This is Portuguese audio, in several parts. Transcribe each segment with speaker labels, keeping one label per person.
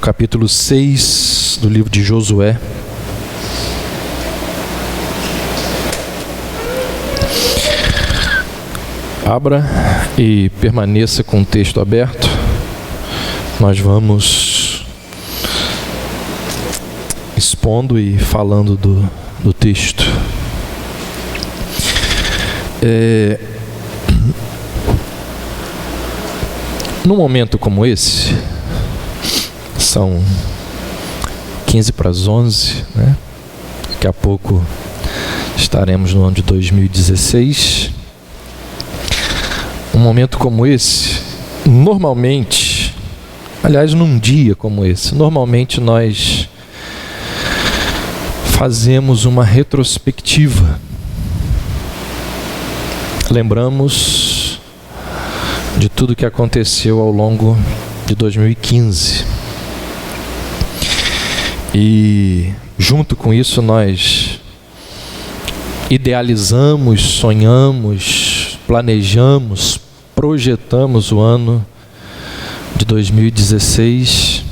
Speaker 1: capítulo 6 do livro de Josué. Abra e permaneça com o texto aberto. Nós vamos expondo e falando do texto. Num momento como esse, são 15 para as 11, né? Daqui a pouco estaremos no ano de 2016. Um momento como esse, normalmente, aliás, num dia como esse, normalmente nós fazemos uma retrospectiva. Lembramos de tudo que aconteceu ao longo de 2015. E junto com isso nós idealizamos, sonhamos, planejamos, projetamos o ano de 2016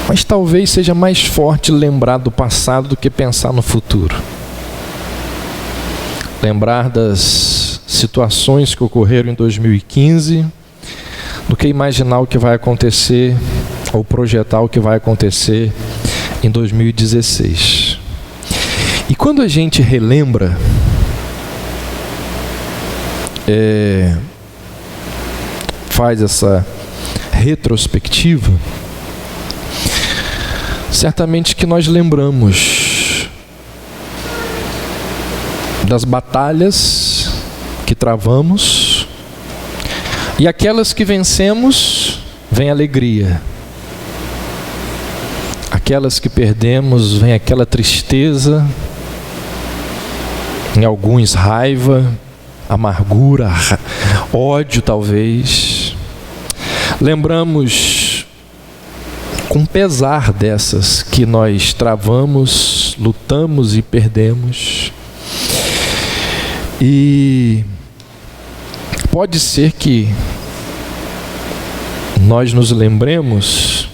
Speaker 1: mas talvez seja mais forte lembrar do passado do que pensar no futuro. Lembrar das situações que ocorreram em 2015 do que imaginar o que vai acontecer ou projetar o que vai acontecer em 2016. E quando a gente relembra, faz essa retrospectiva, certamente que nós lembramos das batalhas que travamos, e aquelas que vencemos, vem alegria. Aquelas que perdemos, vem aquela tristeza, em alguns raiva, amargura, ódio talvez. Lembramos com pesar dessas que nós travamos, lutamos e perdemos. E pode ser que nós nos lembremos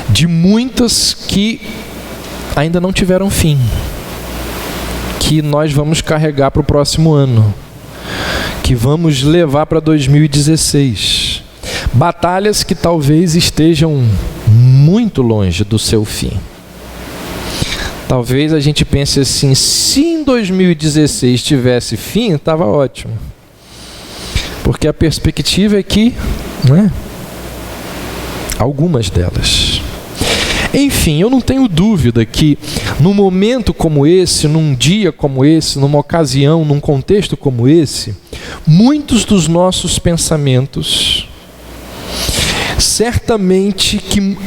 Speaker 1: de muitas que ainda não tiveram fim, que nós vamos carregar para o próximo ano, que vamos levar para 2016. Batalhas que talvez estejam muito longe do seu fim. Talvez a gente pense assim: se em 2016 tivesse fim, estava ótimo. Porque a perspectiva é que, né, algumas delas. Enfim, eu não tenho dúvida que num momento como esse, num dia como esse, numa ocasião, num contexto como esse, muitos dos nossos pensamentos, certamente que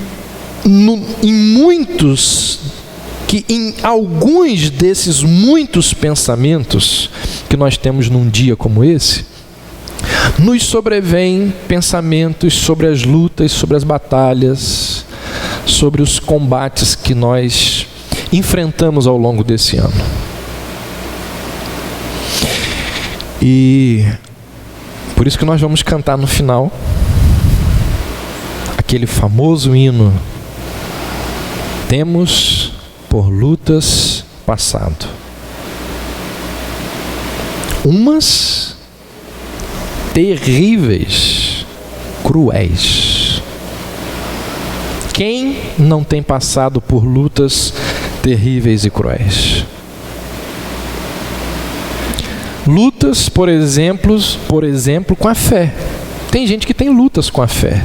Speaker 1: em alguns desses muitos pensamentos que nós temos num dia como esse, nos sobrevêm pensamentos sobre as lutas, sobre as batalhas, sobre os combates que nós enfrentamos ao longo desse ano. E por isso que nós vamos cantar no final aquele famoso hino: temos por lutas passado, umas terríveis, cruéis. Quem não tem passado por lutas terríveis e cruéis? Lutas, por exemplo, com a fé. Tem gente que tem lutas com a fé.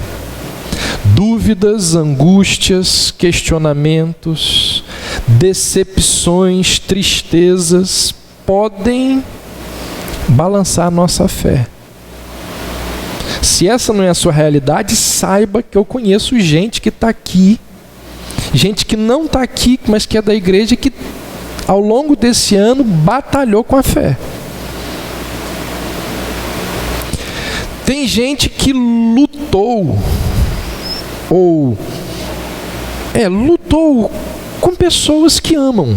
Speaker 1: Dúvidas, angústias, questionamentos, decepções, tristezas podem balançar a nossa fé. Se essa não é a sua realidade, saiba que eu conheço gente que está aqui, gente que não está aqui, mas que é da igreja, que ao longo desse ano batalhou com a fé. Tem gente que lutou com pessoas que amam.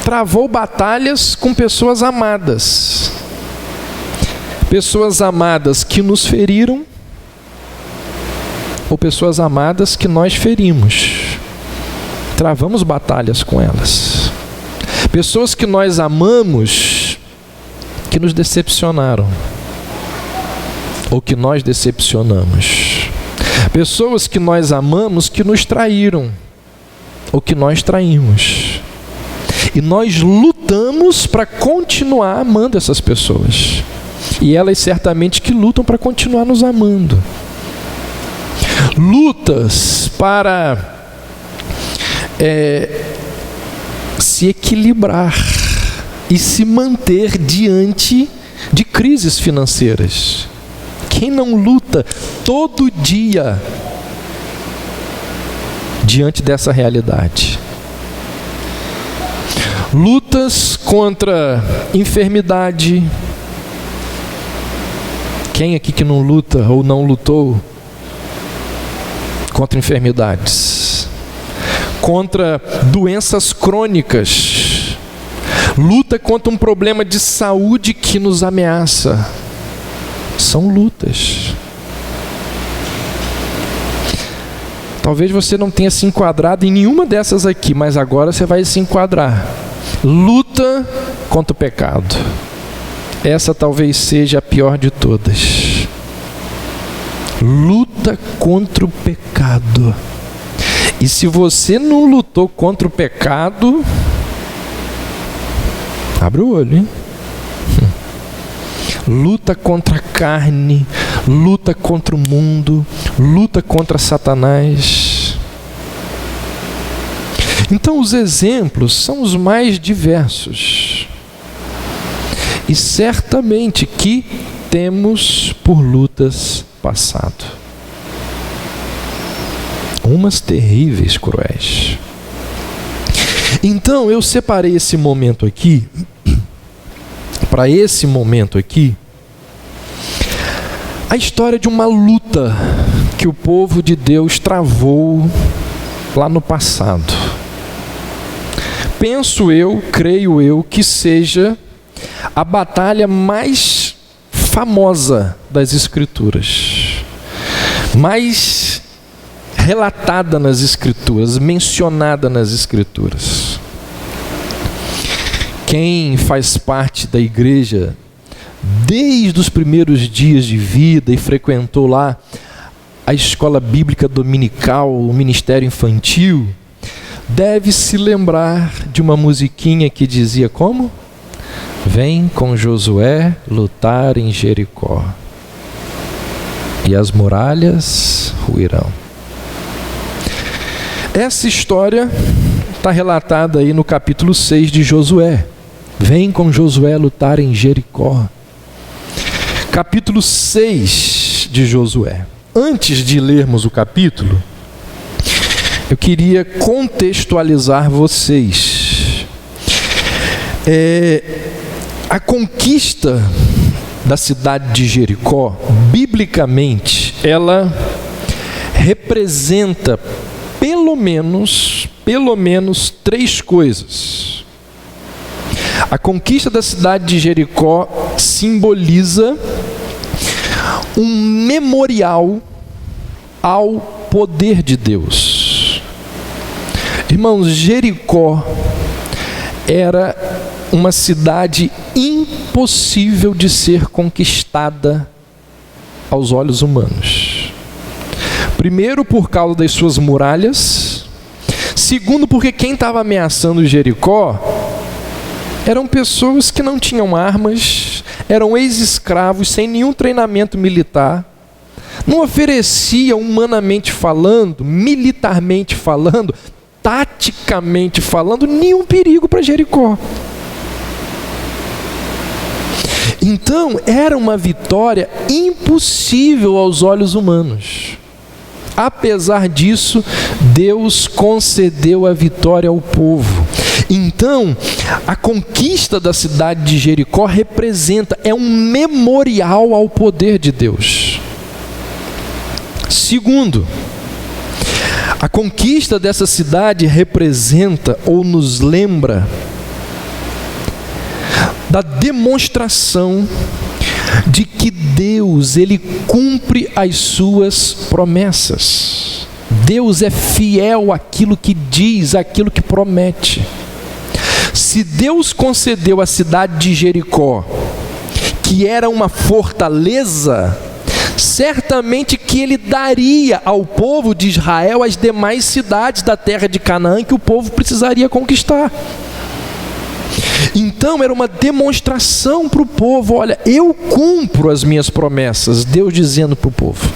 Speaker 1: Travou batalhas com pessoas amadas. Pessoas amadas que nos feriram ou pessoas amadas que nós ferimos. Travamos batalhas com elas. Pessoas que nós amamos que nos decepcionaram ou que nós decepcionamos. Pessoas que nós amamos que nos traíram ou que nós traímos. E nós lutamos para continuar amando essas pessoas. E elas certamente que lutam para continuar nos amando. Lutas para se equilibrar e se manter diante de crises financeiras. Quem não luta todo dia diante dessa realidade? Lutas contra enfermidade. Quem aqui que não luta ou não lutou contra enfermidades? Contra doenças crônicas. Luta contra um problema de saúde que nos ameaça. São lutas. Talvez você não tenha se enquadrado em nenhuma dessas aqui, mas agora você vai se enquadrar. Luta contra o pecado. Essa talvez seja a pior de todas. Luta contra o pecado. E se você não lutou contra o pecado, abre o olho, hein? Luta contra a carne, luta contra o mundo, luta contra Satanás. Então os exemplos são os mais diversos. E certamente que temos por lutas passado. Umas terríveis, cruéis. Então eu separei esse momento aqui, para esse momento aqui, a história de uma luta que o povo de Deus travou lá no passado. Penso eu, creio eu, que seja a batalha mais famosa das Escrituras, mais relatada nas Escrituras, mencionada nas Escrituras. Quem faz parte da igreja desde os primeiros dias de vida e frequentou lá a escola bíblica dominical, o ministério infantil, deve se lembrar de uma musiquinha que dizia como? Vem com Josué lutar em Jericó, e as muralhas ruirão. Essa história está relatada aí no capítulo 6 de Josué. Vem com Josué lutar em Jericó. Capítulo 6 de Josué. Antes de lermos o capítulo, eu queria contextualizar vocês. A conquista da cidade de Jericó, biblicamente, ela representa pelo menos três coisas. A conquista da cidade de Jericó simboliza um memorial ao poder de Deus. Irmãos, Jericó era uma cidade impossível de ser conquistada aos olhos humanos. Primeiro, por causa das suas muralhas. Segundo, porque quem estava ameaçando Jericó eram pessoas que não tinham armas, eram ex-escravos sem nenhum treinamento militar, não oferecia humanamente falando, militarmente falando, taticamente falando, nenhum perigo para Jericó. Então, era uma vitória impossível aos olhos humanos. Apesar disso, Deus concedeu a vitória ao povo. Então, a conquista da cidade de Jericó é um memorial ao poder de Deus. Segundo, a conquista dessa cidade representa ou nos lembra da demonstração de que Deus, Ele cumpre as suas promessas. Deus é fiel àquilo que diz, àquilo que promete. Se Deus concedeu a cidade de Jericó, que era uma fortaleza, certamente que Ele daria ao povo de Israel as demais cidades da terra de Canaã que o povo precisaria conquistar. Então era uma demonstração para o povo: olha, eu cumpro as minhas promessas. Deus dizendo para o povo.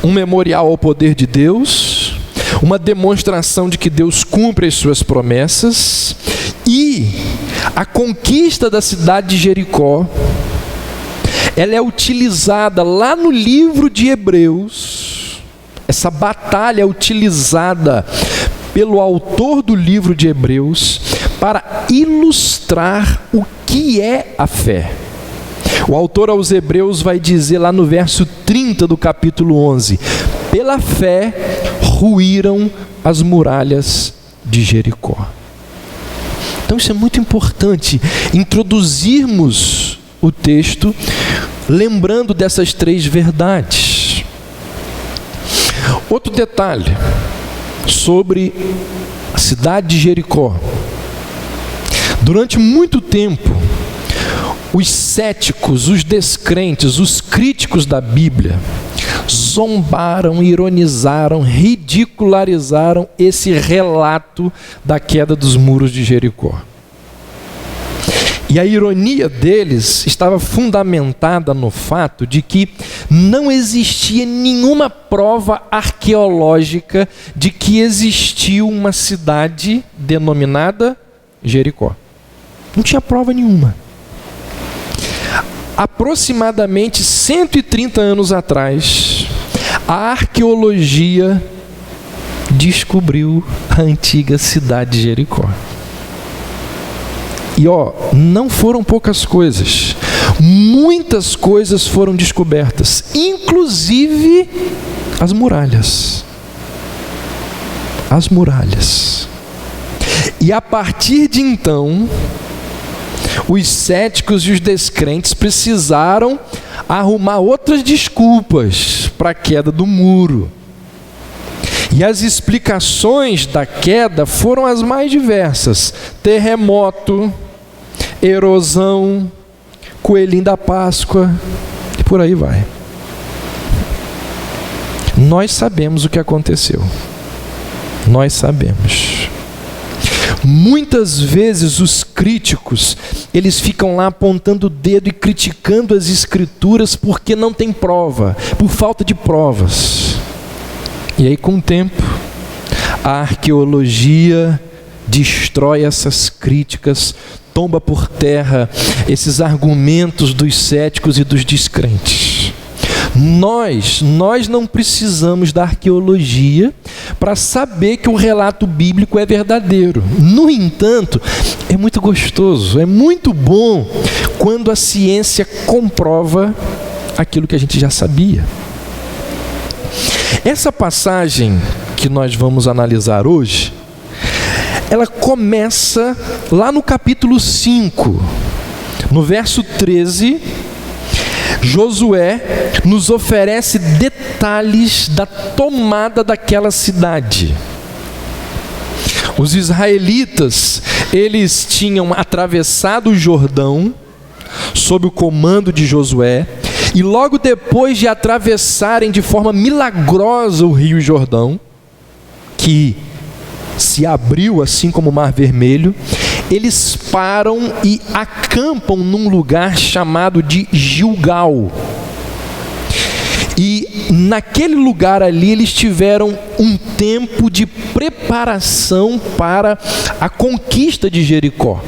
Speaker 1: Um memorial ao poder de Deus, uma demonstração de que Deus cumpre as suas promessas, e a conquista da cidade de Jericó, ela é utilizada lá no livro de Hebreus. Essa batalha é utilizada pelo autor do livro de Hebreus para ilustrar o que é a fé. O autor aos Hebreus vai dizer lá no verso 30 do capítulo 11: pela fé ruíram as muralhas de Jericó. Então isso é muito importante, introduzirmos o texto lembrando dessas três verdades. Outro detalhe sobre a cidade de Jericó: durante muito tempo, os céticos, os descrentes, os críticos da Bíblia zombaram, ironizaram, ridicularizaram esse relato da queda dos muros de Jericó. E a ironia deles estava fundamentada no fato de que não existia nenhuma prova arqueológica de que existiu uma cidade denominada Jericó. Não tinha prova nenhuma. Aproximadamente 130 anos atrás, a arqueologia descobriu a antiga cidade de Jericó. E não foram poucas coisas. Muitas coisas foram descobertas, inclusive as muralhas. As muralhas. E a partir de então, os céticos e os descrentes precisaram arrumar outras desculpas para a queda do muro. E as explicações da queda foram as mais diversas: terremoto, erosão, coelhinho da Páscoa, e por aí vai. Nós sabemos o que aconteceu. Nós sabemos. Muitas vezes os críticos, eles ficam lá apontando o dedo e criticando as escrituras porque não tem prova, por falta de provas. E aí, com o tempo, a arqueologia destrói essas críticas, tomba por terra esses argumentos dos céticos e dos descrentes. Nós não precisamos da arqueologia para saber que o relato bíblico é verdadeiro. No entanto, é muito gostoso, é muito bom quando a ciência comprova aquilo que a gente já sabia. Essa passagem que nós vamos analisar hoje, ela começa lá no capítulo 5, no verso 13. Josué nos oferece detalhes da tomada daquela cidade. Os israelitas, eles tinham atravessado o Jordão sob o comando de Josué, e logo depois de atravessarem de forma milagrosa o rio Jordão, que se abriu assim como o Mar Vermelho, eles param e acampam num lugar chamado de Gilgal. E naquele lugar ali eles tiveram um tempo de preparação para a conquista de Jericó.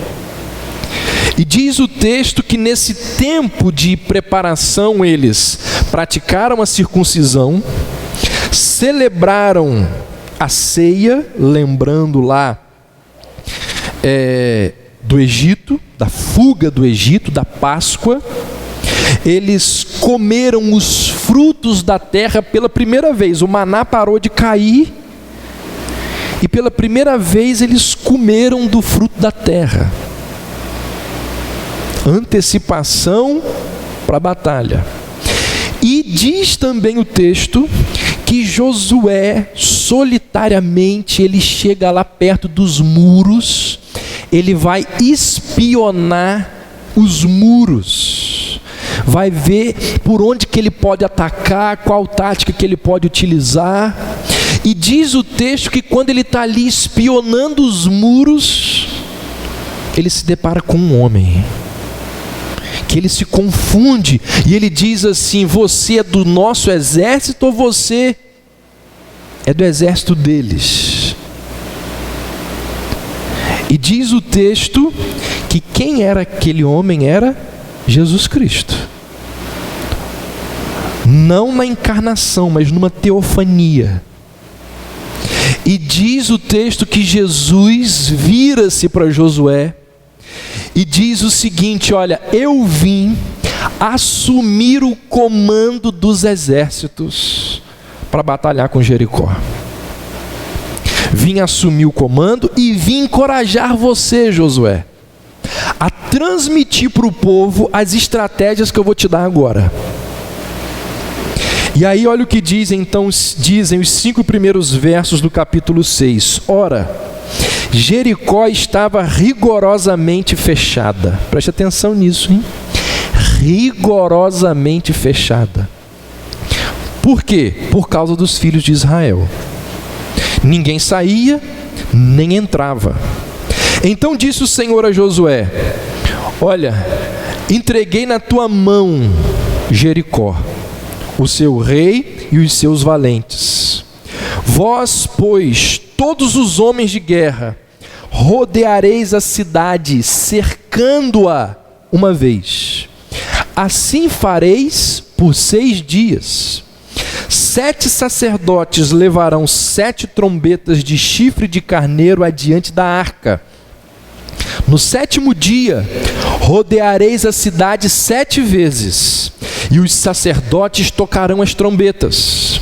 Speaker 1: E diz o texto que nesse tempo de preparação eles praticaram a circuncisão, celebraram a ceia, lembrando lá do Egito, da fuga do Egito, da Páscoa. Eles comeram os frutos da terra pela primeira vez. O maná parou de cair e pela primeira vez eles comeram do fruto da terra. antecipação para a batalha. E diz também o texto que Josué, solitariamente, ele chega lá perto dos muros, ele vai espionar os muros, vai ver por onde que ele pode atacar, qual tática que ele pode utilizar. E diz o texto que quando ele está ali espionando os muros, ele se depara com um homem, que ele se confunde, e ele diz assim: você é do nosso exército ou você é do exército deles? E diz o texto que quem era aquele homem era Jesus Cristo. Não na encarnação, mas numa teofania. E diz o texto que Jesus vira-se para Josué e diz o seguinte: olha, eu vim assumir o comando dos exércitos para batalhar com Jericó. Vim assumir o comando e vim encorajar você, Josué, a transmitir para o povo as estratégias que eu vou te dar agora. E aí olha o que dizem os 5 primeiros versos do capítulo 6. Ora, Jericó estava rigorosamente fechada. Preste atenção nisso, hein? Rigorosamente fechada. Por quê? Por causa dos filhos de Israel. Ninguém saía, nem entrava. Então disse o Senhor a Josué: olha, entreguei na tua mão Jericó, o seu rei e os seus valentes. Vós, pois, todos os homens de guerra, rodeareis a cidade, cercando-a uma vez. Assim fareis por 6 dias. 7 sacerdotes levarão 7 trombetas de chifre de carneiro adiante da arca. No 7º dia, rodeareis a cidade 7 vezes, e os sacerdotes tocarão as trombetas.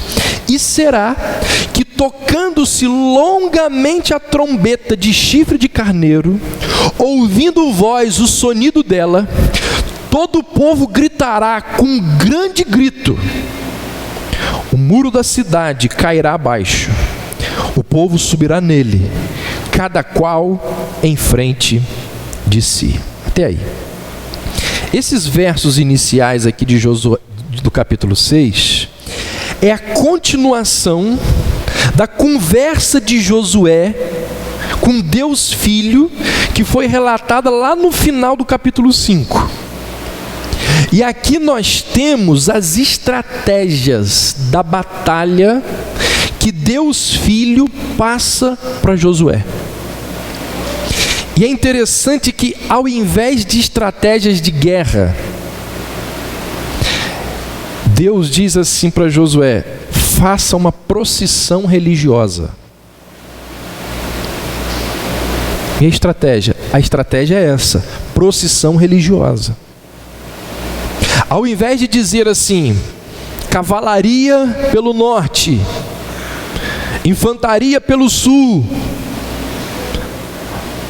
Speaker 1: E será que, tocando-se longamente a trombeta de chifre de carneiro, ouvindo vós o sonido dela, todo o povo gritará com um grande grito. O muro da cidade cairá abaixo, o povo subirá nele, cada qual em frente de si. Até aí. Esses versos iniciais aqui de Josué, do capítulo 6, é a continuação da conversa de Josué com Deus Filho, que foi relatada lá no final do capítulo 5. E aqui nós temos as estratégias da batalha que Deus Filho passa para Josué. E é interessante que, ao invés de estratégias de guerra, Deus diz assim para Josué: faça uma procissão religiosa. E a estratégia? A estratégia é essa: procissão religiosa. Ao invés de dizer assim, cavalaria pelo norte, infantaria pelo sul,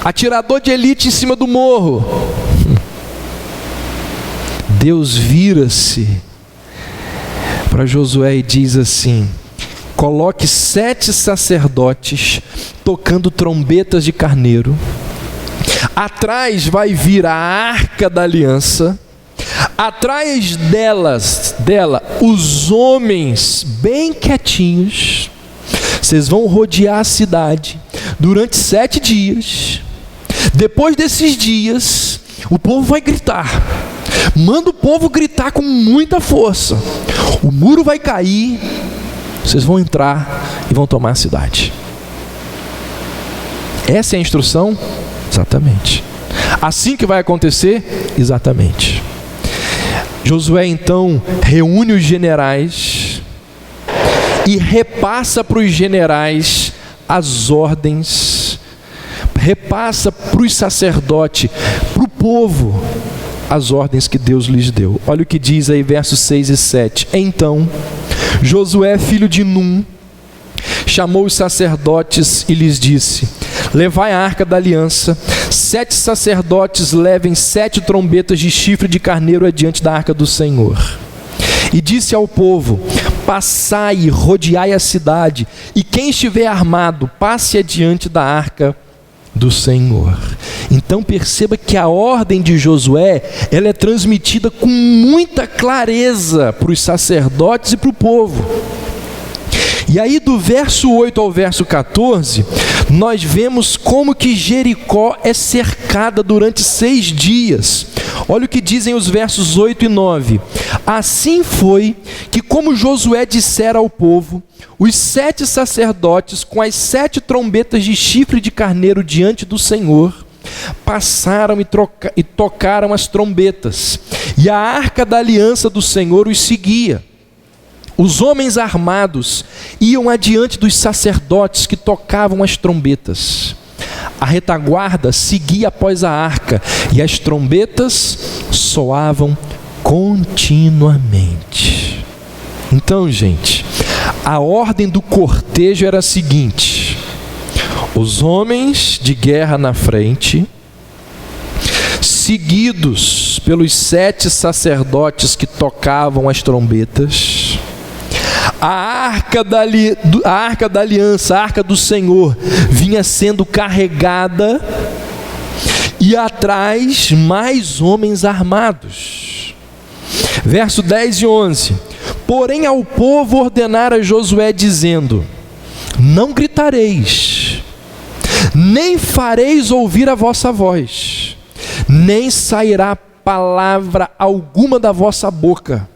Speaker 1: atirador de elite em cima do morro, Deus vira-se para Josué e diz assim: coloque 7 sacerdotes tocando trombetas de carneiro, atrás vai vir a arca da aliança, atrás dela os homens bem quietinhos, vocês vão rodear a cidade durante 7 dias, depois desses dias o povo vai gritar, manda o povo gritar com muita força, o muro vai cair, vocês vão entrar e vão tomar a cidade. Essa é a instrução? Exatamente. Assim que vai acontecer? Exatamente. Josué então reúne os generais e repassa para os generais as ordens, repassa para os sacerdotes, para o povo, as ordens que Deus lhes deu. Olha o que diz aí versos 6 e 7. Então Josué, filho de Num, chamou os sacerdotes e lhes disse: levai a arca da aliança, 7 sacerdotes levem 7 trombetas de chifre de carneiro adiante da arca do Senhor. E disse ao povo: passai e rodeai a cidade, e quem estiver armado, passe adiante da arca do Senhor. Então perceba que a ordem de Josué, ela é transmitida com muita clareza para os sacerdotes e para o povo. E aí do verso 8 ao verso 14, nós vemos como que Jericó é cercada durante 6 dias. Olha o que dizem os versos 8 e 9. Assim foi que, como Josué dissera ao povo, os 7 sacerdotes com as 7 trombetas de chifre de carneiro diante do Senhor, passaram e tocaram as trombetas, e a arca da aliança do Senhor os seguia. Os homens armados iam adiante dos sacerdotes que tocavam as trombetas. A retaguarda seguia após a arca, e as trombetas soavam continuamente. Então, gente, a ordem do cortejo era a seguinte: os homens de guerra na frente, seguidos pelos 7 sacerdotes que tocavam as trombetas. A arca da aliança, a arca do Senhor, vinha sendo carregada, e atrás mais homens armados. Verso 10 e 11. Porém ao povo ordenara Josué, dizendo: não gritareis, nem fareis ouvir a vossa voz, nem sairá palavra alguma da vossa boca,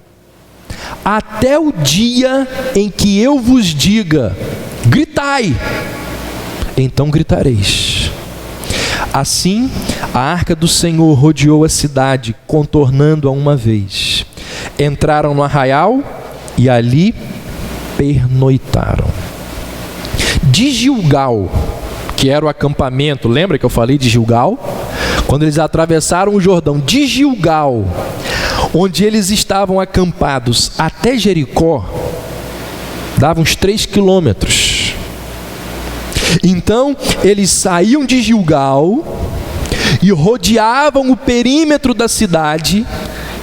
Speaker 1: até o dia em que eu vos diga: gritai, então gritareis. Assim, a arca do Senhor rodeou a cidade, contornando-a uma vez. Entraram no arraial e ali pernoitaram. De Gilgal, que era o acampamento, lembra que eu falei de Gilgal? Quando eles atravessaram o Jordão, de Gilgal, onde eles estavam acampados, até Jericó, dava uns 3 quilômetros. Então eles saíam de Gilgal e rodeavam o perímetro da cidade,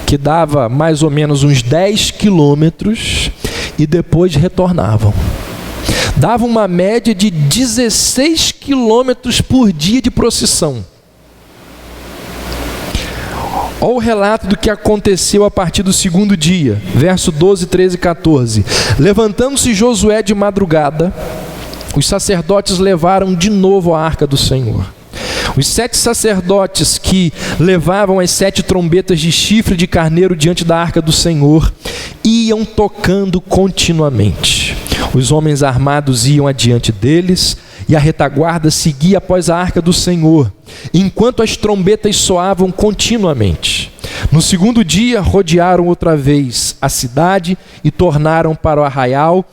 Speaker 1: que dava mais ou menos uns 10 quilômetros, e depois retornavam. Dava uma média de 16 quilômetros por dia de procissão. Olha o relato do que aconteceu a partir do 2º dia, verso 12, 13 e 14. Levantando-se Josué de madrugada, os sacerdotes levaram de novo a arca do Senhor. Os 7 sacerdotes que levavam as 7 trombetas de chifre de carneiro diante da arca do Senhor iam tocando continuamente. Os homens armados iam adiante deles, e a retaguarda seguia após a arca do Senhor, enquanto as trombetas soavam continuamente. No 2º dia, rodearam outra vez a cidade e tornaram para o arraial,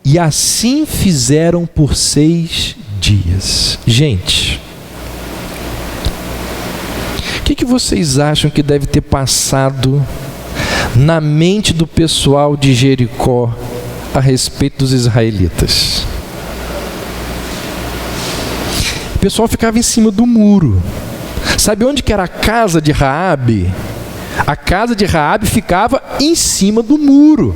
Speaker 1: e assim fizeram por 6 dias. Gente, o que vocês acham que deve ter passado na mente do pessoal de Jericó a respeito dos israelitas? O pessoal ficava em cima do muro. Sabe onde que era a casa de Raabe? A casa de Raabe ficava em cima do muro.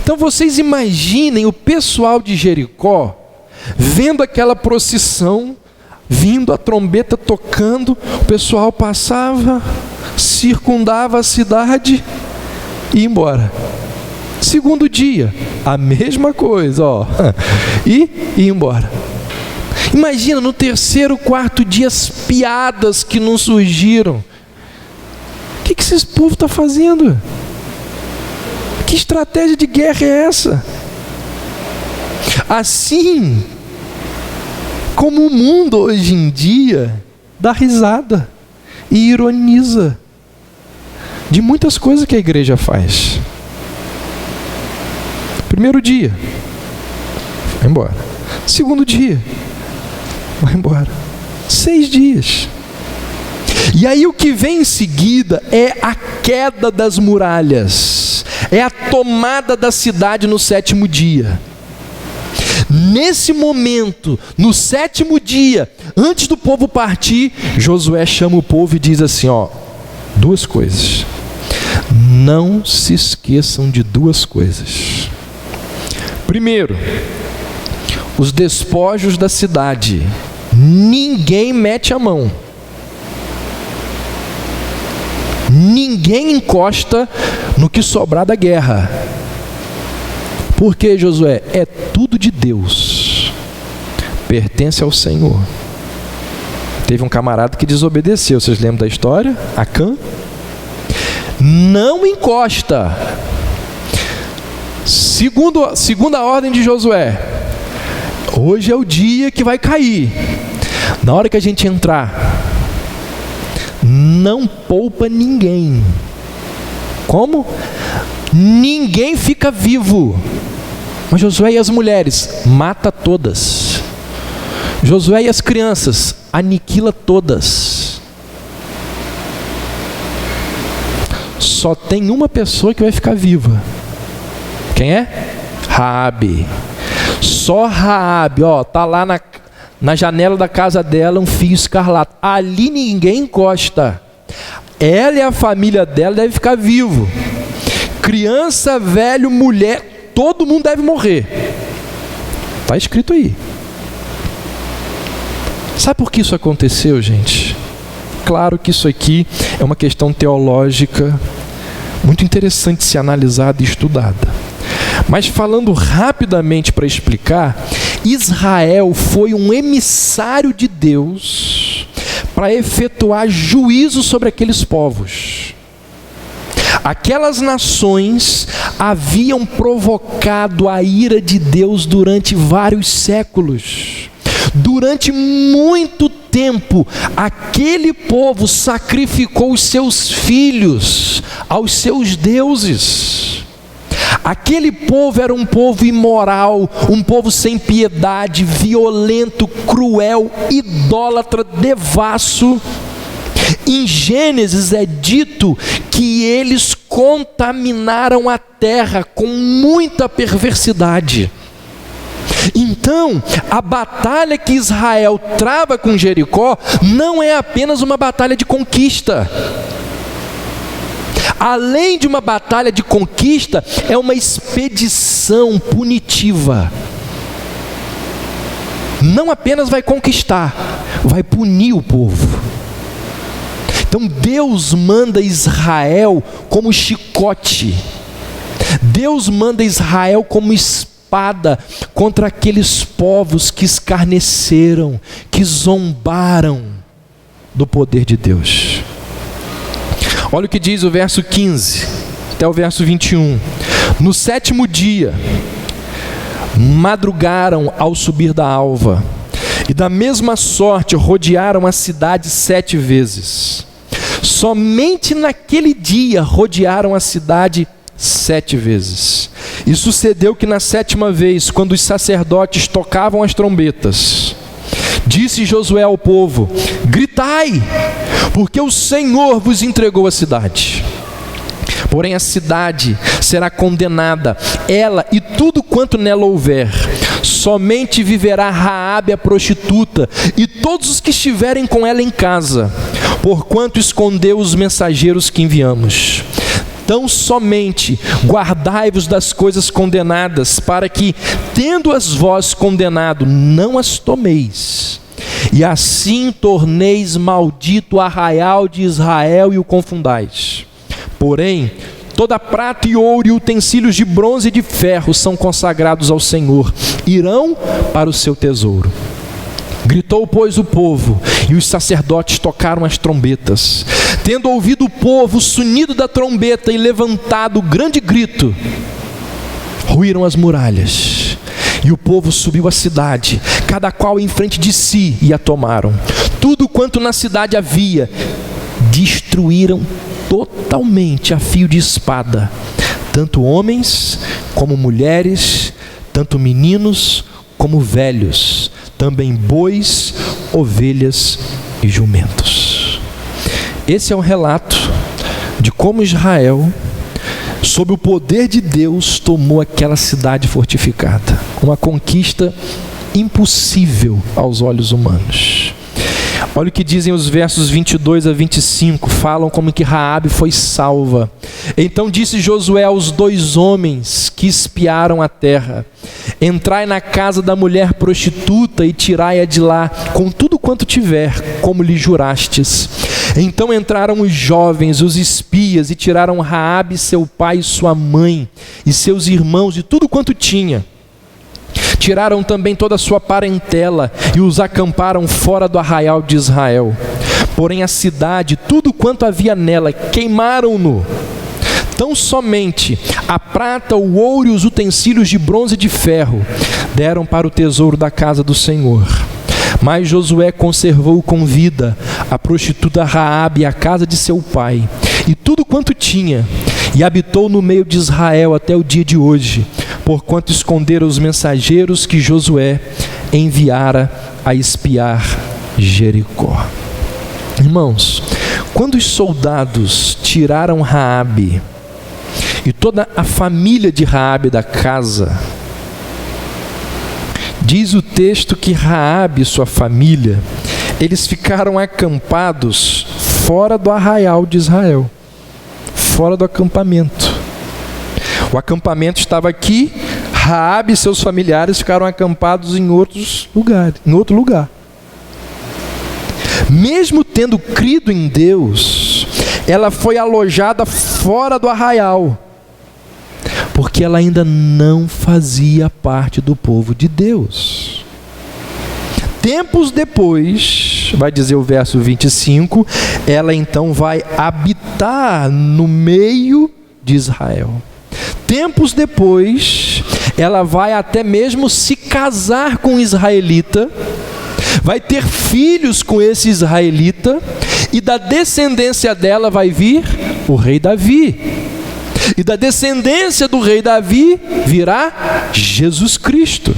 Speaker 1: Então vocês imaginem o pessoal de Jericó vendo aquela procissão, vindo a trombeta tocando, o pessoal passava, circundava a cidade e ia embora. 2º dia, a mesma coisa, ó, e ia embora. Imagina no 3º, 4º dia as piadas que não surgiram. O que esse povo está fazendo? Que estratégia de guerra é essa? Assim como o mundo hoje em dia dá risada e ironiza de muitas coisas que a igreja faz. 1º dia, vai embora. 2º dia, vai embora. 6 dias. E aí o que vem em seguida é a queda das muralhas, é a tomada da cidade no 7º dia. Nesse momento, no 7º dia, antes do povo partir, Josué chama o povo e diz assim, ó, 2 coisas. Não se esqueçam de 2 coisas. Primeiro, os despojos da cidade. Ninguém mete a mão. Ninguém encosta no que sobrar da guerra. Por quê, Josué? É tudo de Deus. Pertence ao Senhor. Teve um camarada que desobedeceu. Vocês lembram da história? Acã? Não encosta. Segunda ordem de Josué. Hoje é o dia que vai cair. Na hora que a gente entrar, não poupa ninguém. Como? Ninguém fica vivo. Mas Josué e as mulheres, mata todas. Josué e as crianças, aniquila todas. Só tem uma pessoa que vai ficar viva. Quem é? Raabe. Só Raabe, ó, tá lá na janela da casa dela um fio escarlate. Ali ninguém encosta. Ela e a família dela devem ficar vivo. Criança, velho, mulher, todo mundo deve morrer. Está escrito aí. Sabe por que isso aconteceu, gente? Claro que isso aqui é uma questão teológica muito interessante de ser analisada e estudada. Mas falando rapidamente para explicar, Israel foi um emissário de Deus para efetuar juízo sobre aqueles povos. Aquelas nações haviam provocado a ira de Deus durante vários séculos. Durante muito tempo, aquele povo sacrificou os seus filhos aos seus deuses. Aquele povo era um povo imoral, um povo sem piedade, violento, cruel, idólatra, devasso. Em Gênesis é dito que eles contaminaram a terra com muita perversidade. Então, a batalha que Israel trava com Jericó não é apenas uma batalha de conquista. Além de uma batalha de conquista, é uma expedição punitiva. Não apenas vai conquistar, vai punir o povo. Então Deus manda Israel como chicote. Deus manda Israel como espada contra aqueles povos que escarneceram, que zombaram do poder de Deus. Olha o que diz o verso 15 até o verso 21. No 7º dia, madrugaram ao subir da alva, e da mesma sorte rodearam a cidade 7 vezes. Somente naquele dia rodearam a cidade 7 vezes. E sucedeu que na 7ª vez, quando os sacerdotes tocavam as trombetas, disse Josué ao povo: gritai, porque o Senhor vos entregou a cidade. Porém a cidade será condenada, ela e tudo quanto nela houver. Somente viverá Raabe a prostituta e todos os que estiverem com ela em casa, porquanto escondeu os mensageiros que enviamos. Tão somente guardai-vos das coisas condenadas, para que, tendo-as vós condenado, não as tomeis. E assim torneis maldito o arraial de Israel e o confundais. Porém, toda prata e ouro e utensílios de bronze e de ferro são consagrados ao Senhor, irão para o seu tesouro. Gritou, pois, o povo, e os sacerdotes tocaram as trombetas. Tendo ouvido o povo o sonido da trombeta e levantado grande grito, ruíram as muralhas. E o povo subiu à cidade, cada qual em frente de si, e a tomaram. Tudo quanto na cidade havia, destruíram totalmente a fio de espada, tanto homens como mulheres, tanto meninos como velhos, também bois, ovelhas e jumentos. Esse é um relato de como Israel sob o poder de Deus, tomou aquela cidade fortificada. Uma conquista impossível aos olhos humanos. Olha o que dizem os versos 22 a 25, falam como que Raabe foi salva. Então disse Josué aos 2 homens que espiaram a terra: entrai na casa da mulher prostituta e tirai-a de lá com tudo quanto tiver, como lhe jurastes. Então entraram os jovens, os espias, e tiraram Raabe, seu pai e sua mãe, e seus irmãos, e tudo quanto tinha. Tiraram também toda a sua parentela e os acamparam fora do arraial de Israel. Porém a cidade, tudo quanto havia nela, queimaram-no. Tão somente a prata, o ouro e os utensílios de bronze e de ferro deram para o tesouro da casa do Senhor. Mas Josué conservou com vida a prostituta Raabe e a casa de seu pai, e tudo quanto tinha, e habitou no meio de Israel até o dia de hoje, porquanto esconderam os mensageiros que Josué enviara a espiar Jericó. Irmãos, quando os soldados tiraram Raabe e toda a família de Raabe da casa, diz o texto que Raabe e sua família, eles ficaram acampados fora do arraial de Israel, fora do acampamento. O acampamento estava aqui, Raabe e seus familiares ficaram acampados em outro lugar. Mesmo tendo crido em Deus, ela foi alojada fora do arraial, porque ela ainda não fazia parte do povo de Deus. Tempos depois, vai dizer o verso 25, ela então vai habitar no meio de Israel. Tempos depois, ela vai até mesmo se casar com um israelita, vai ter filhos com esse israelita, e da descendência dela vai vir o rei Davi. E da descendência do rei Davi virá Jesus Cristo.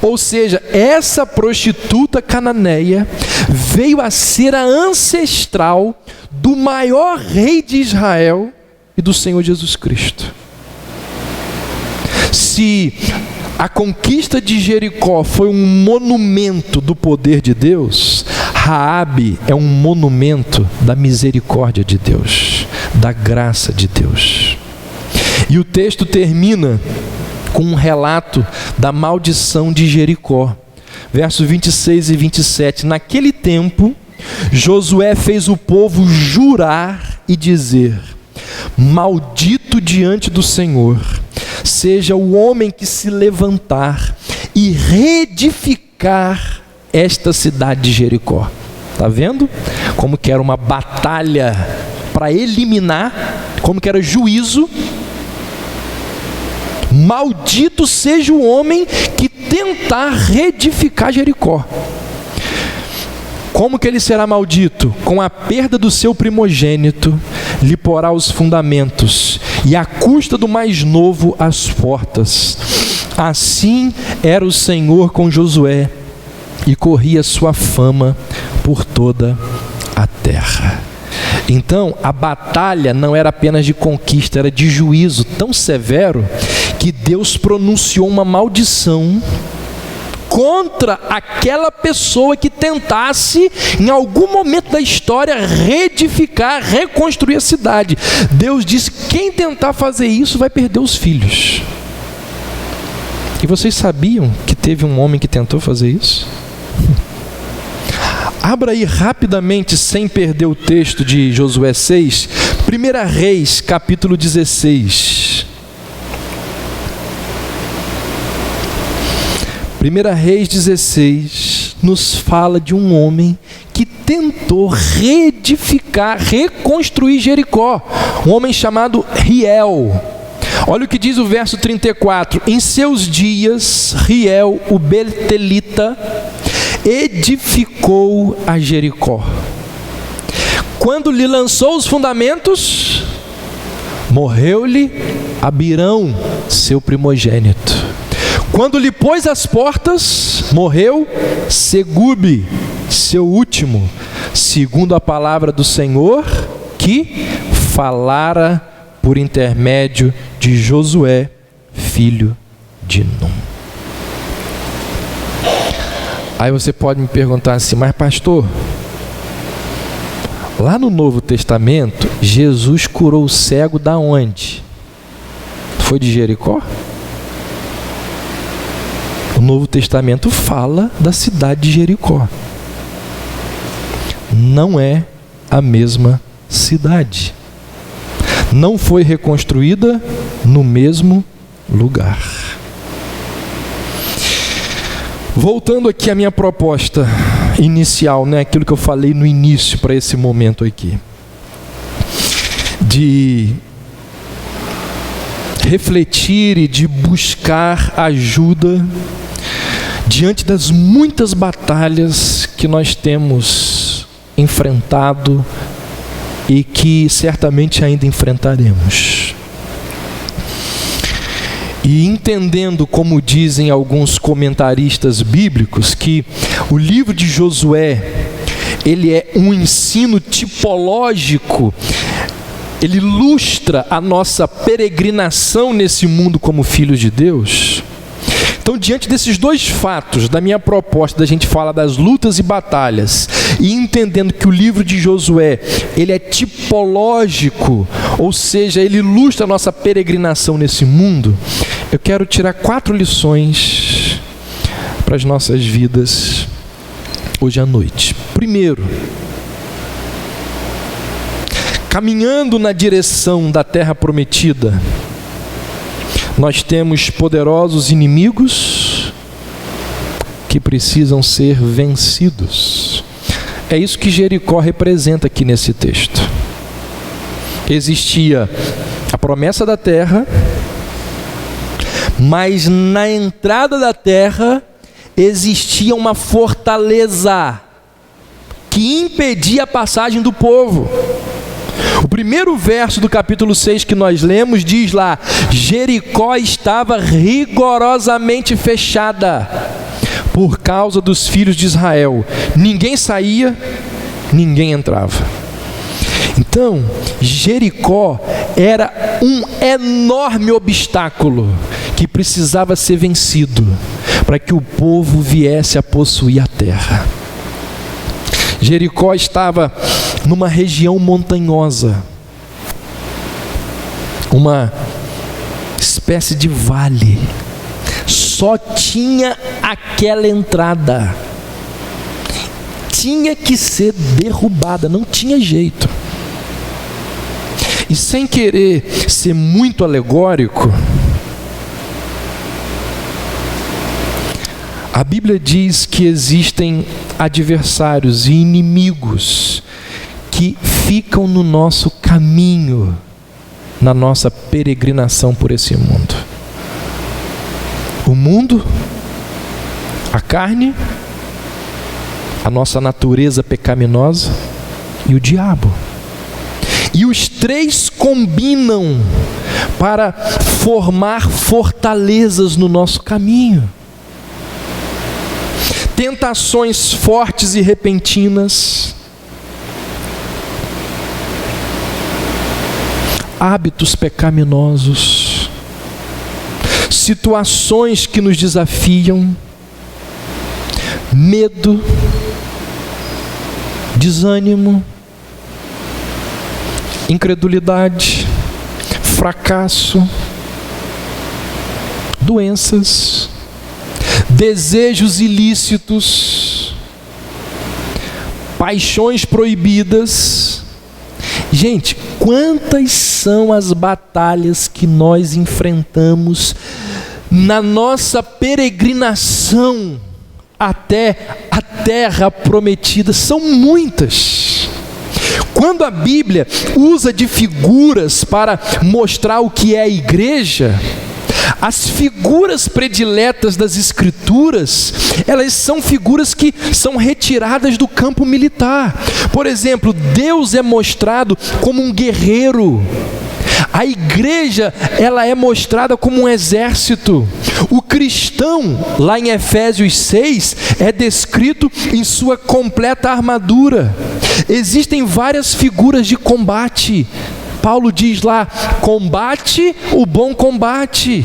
Speaker 1: Ou seja, essa prostituta cananeia veio a ser a ancestral do maior rei de Israel e do Senhor Jesus Cristo. Se a conquista de Jericó foi um monumento do poder de Deus, Raabe é um monumento da misericórdia de Deus, da graça de Deus. E o texto termina com um relato da maldição de Jericó. Versos 26 e 27. Naquele tempo, Josué fez o povo jurar e dizer: maldito diante do Senhor seja o homem que se levantar e reedificar esta cidade de Jericó. Está vendo? Como que era uma batalha para eliminar, como que era juízo. Maldito seja o homem que tentar reedificar Jericó. Como que ele será maldito? Com a perda do seu primogênito, lhe porá os fundamentos, e à custa do mais novo as portas. Assim era o Senhor com Josué, e corria sua fama por toda a terra. Então, a batalha não era apenas de conquista, era de juízo tão severo que Deus pronunciou uma maldição contra aquela pessoa que tentasse, em algum momento da história, reedificar, reconstruir a cidade. Deus disse: quem tentar fazer isso vai perder os filhos. E vocês sabiam que teve um homem que tentou fazer isso? Abra aí rapidamente, sem perder o texto de Josué 6, 1 Reis, capítulo 16. 1 Reis 16 nos fala de um homem que tentou reedificar, reconstruir Jericó. Um homem chamado Riel. Olha o que diz o verso 34. Em seus dias, Riel, o Betelita, edificou a Jericó. Quando lhe lançou os fundamentos, morreu-lhe Abirão, seu primogênito. Quando lhe pôs as portas, morreu Segube, seu último, segundo a palavra do Senhor, que falara por intermédio de Josué, filho de Num. Aí você pode me perguntar assim, mas pastor, lá no Novo Testamento, Jesus curou o cego da onde? Foi de Jericó? O Novo Testamento fala da cidade de Jericó. Não é a mesma cidade. Não foi reconstruída no mesmo lugar. Voltando aqui à minha proposta inicial, né? Aquilo que eu falei no início para esse momento aqui. De refletir e de buscar ajuda diante das muitas batalhas que nós temos enfrentado e que certamente ainda enfrentaremos. E entendendo, como dizem alguns comentaristas bíblicos, que o livro de Josué, ele é um ensino tipológico, ele ilustra a nossa peregrinação nesse mundo como filhos de Deus. Então, diante desses dois fatos, da minha proposta, da gente falar das lutas e batalhas, e entendendo que o livro de Josué, ele é tipológico, ou seja, ele ilustra a nossa peregrinação nesse mundo, eu quero tirar 4 lições para as nossas vidas hoje à noite. Primeiro, caminhando na direção da terra prometida, nós temos poderosos inimigos que precisam ser vencidos. É isso que Jericó representa aqui nesse texto. Existia a promessa da terra, mas na entrada da terra existia uma fortaleza que impedia a passagem do povo. O primeiro verso do capítulo 6 que nós lemos diz lá: Jericó estava rigorosamente fechada por causa dos filhos de Israel. Ninguém saía, ninguém entrava. Então, Jericó era um enorme obstáculo que precisava ser vencido para que o povo viesse a possuir a terra. Jericó estava numa região montanhosa, uma espécie de vale. Só tinha aquela entrada. Tinha que ser derrubada, não tinha jeito. E sem querer ser muito alegórico, a Bíblia diz que existem adversários e inimigos que ficam no nosso caminho, na nossa peregrinação por esse mundo. O mundo, a carne, a nossa natureza pecaminosa e o diabo. E os três combinam para formar fortalezas no nosso caminho. Tentações fortes e repentinas, hábitos pecaminosos, situações que nos desafiam, medo, desânimo, incredulidade, fracasso, doenças, desejos ilícitos, paixões proibidas. Gente, quantas são as batalhas que nós enfrentamos na nossa peregrinação até a terra prometida? São muitas. Quando a Bíblia usa de figuras para mostrar o que é a igreja, as figuras prediletas das Escrituras, elas são figuras que são retiradas do campo militar. Por exemplo, Deus é mostrado como um guerreiro. A igreja, ela é mostrada como um exército. O cristão, lá em Efésios 6, é descrito em sua completa armadura. Existem várias figuras de combate Paulo diz lá: combate o bom combate.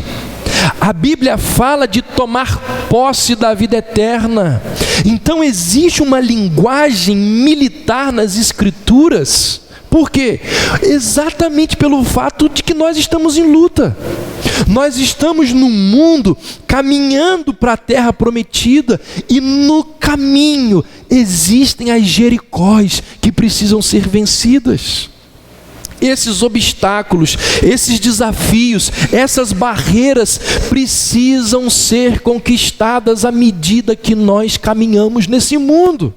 Speaker 1: A Bíblia fala de tomar posse da vida eterna. Então existe uma linguagem militar nas Escrituras. Por quê? Exatamente pelo fato de que nós estamos em luta. Nós estamos no mundo caminhando para a terra prometida, e no caminho existem as Jericós que precisam ser vencidas. Esses obstáculos, esses desafios, essas barreiras precisam ser conquistadas à medida que nós caminhamos nesse mundo.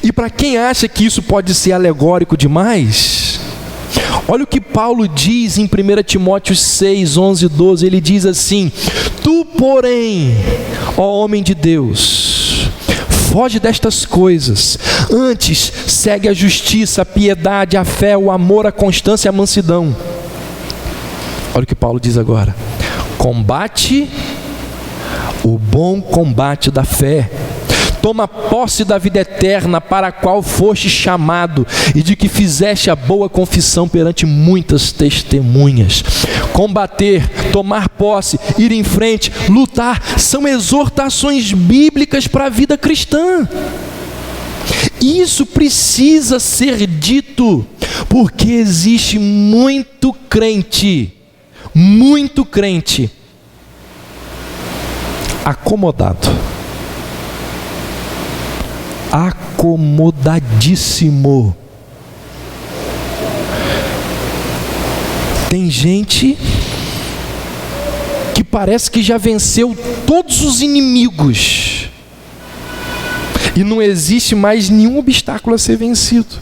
Speaker 1: E para quem acha que isso pode ser alegórico demais, olha o que Paulo diz em 1 Timóteo 6, 11 e 12. Ele diz assim: tu, porém, ó homem de Deus, foge destas coisas, antes segue a justiça, a piedade, a fé, o amor, a constância e a mansidão. Olha o que Paulo diz agora: combate o bom combate da fé, toma posse da vida eterna, para a qual foste chamado, e de que fizeste a boa confissão perante muitas testemunhas. Combater, tomar posse, ir em frente, lutar, são exortações bíblicas para a vida cristã. Isso precisa ser dito, porque existe muito crente acomodadíssimo. Tem gente que parece que já venceu todos os inimigos e não existe mais nenhum obstáculo a ser vencido.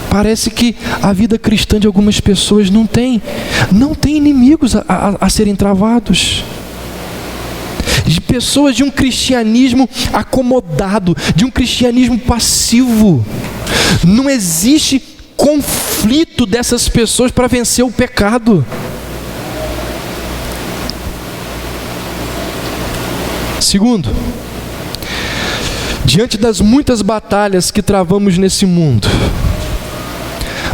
Speaker 1: Parece que a vida cristã de algumas pessoas não tem inimigos a serem travados. De pessoas de um cristianismo acomodado, de um cristianismo passivo. Não existe conflito dessas pessoas para vencer o pecado. Segundo, diante das muitas batalhas que travamos nesse mundo,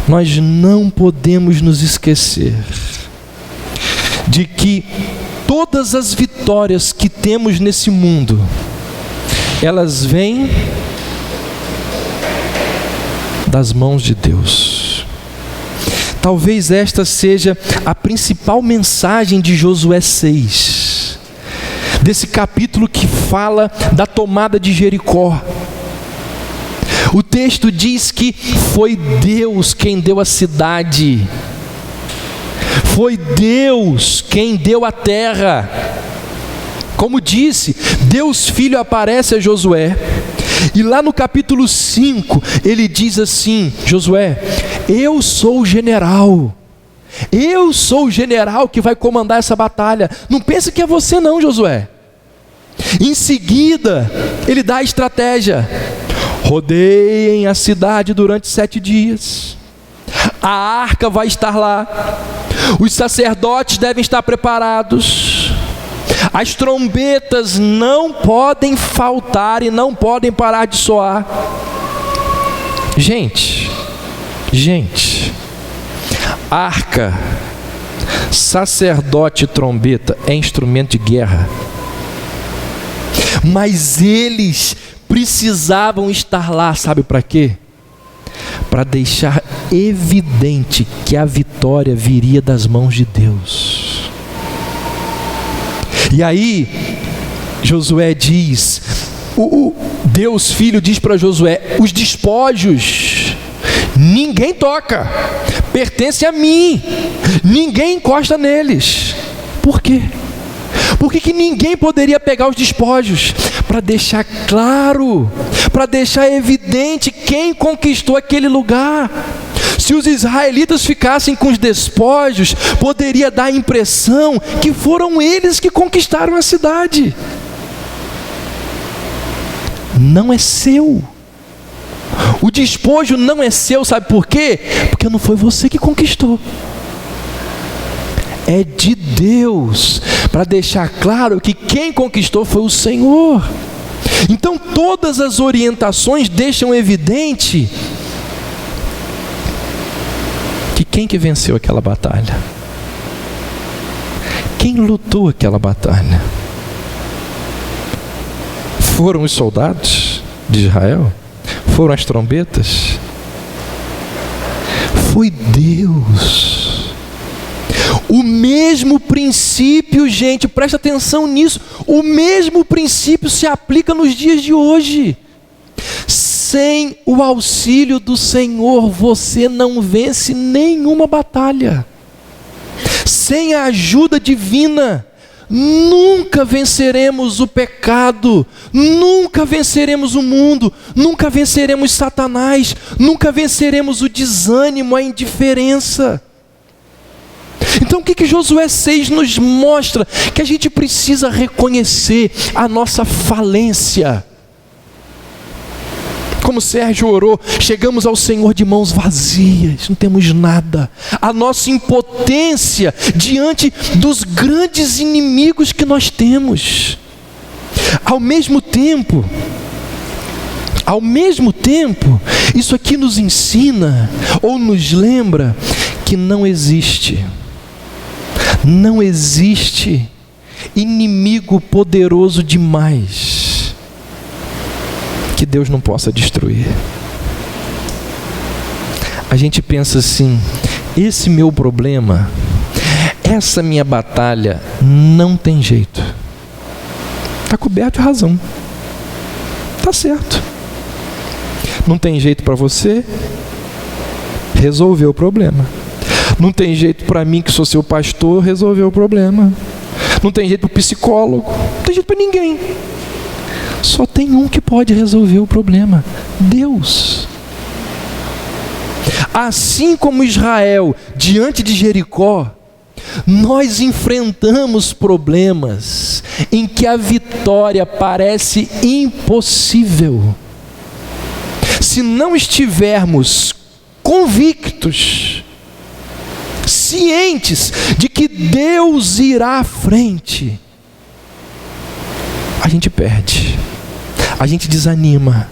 Speaker 1: nós não podemos nos esquecer de que todas as vitórias que temos nesse mundo, elas vêm das mãos de Deus. Talvez esta seja a principal mensagem de Josué 6, desse capítulo que fala da tomada de Jericó. O texto diz que foi Deus quem deu a cidade, foi Deus quem deu a terra. Como disse, Deus Filho aparece a Josué, e lá no capítulo 5, ele diz assim: Josué, eu sou o general que vai comandar essa batalha, não pense que é você não, Josué. Em seguida, ele dá a estratégia: rodeiem a cidade durante 7 dias, a arca vai estar lá, os sacerdotes devem estar preparados, as trombetas não podem faltar e não podem parar de soar. Gente, arca, sacerdote e trombeta é instrumento de guerra, mas eles precisavam estar lá, sabe para quê? Para deixar evidente que a vitória viria das mãos de Deus. E aí, Josué diz, o Deus Filho diz para Josué: os despojos, ninguém toca, pertence a mim, ninguém encosta neles. Por quê? Por que ninguém poderia pegar os despojos? Para deixar claro, para deixar evidente quem conquistou aquele lugar. Se os israelitas ficassem com os despojos, poderia dar a impressão que foram eles que conquistaram a cidade. Não é seu. O despojo não é seu, sabe por quê? Porque não foi você que conquistou. É de Deus, para deixar claro que quem conquistou foi o Senhor. Então todas as orientações deixam evidente que quem que venceu aquela batalha? Quem lutou aquela batalha? Foram os soldados de Israel? Foram as trombetas? Foi Deus. O mesmo princípio, gente, presta atenção nisso, o mesmo princípio se aplica nos dias de hoje. Sem o auxílio do Senhor, você não vence nenhuma batalha. Sem a ajuda divina, nunca venceremos o pecado, nunca venceremos o mundo, nunca venceremos Satanás, nunca venceremos o desânimo, a indiferença. Então o que Josué 6 nos mostra? Que a gente precisa reconhecer a nossa falência. Como Sérgio orou, chegamos ao Senhor de mãos vazias, não temos nada. A nossa impotência diante dos grandes inimigos que nós temos. Ao mesmo tempo, isso aqui nos ensina ou nos lembra que não existe inimigo poderoso demais que Deus não possa destruir. A gente pensa assim: esse meu problema, essa minha batalha, não tem jeito. Está coberto de razão. Está certo. Não tem jeito para você resolver o problema. Não tem jeito para mim, que sou seu pastor, resolver o problema. Não tem jeito para o psicólogo. Não tem jeito para ninguém. Só tem um que pode resolver o problema: Deus. Assim como Israel diante de Jericó, nós enfrentamos problemas em que a vitória parece impossível. Se não estivermos convictos, cientes de que Deus irá à frente, a gente perde, a gente desanima,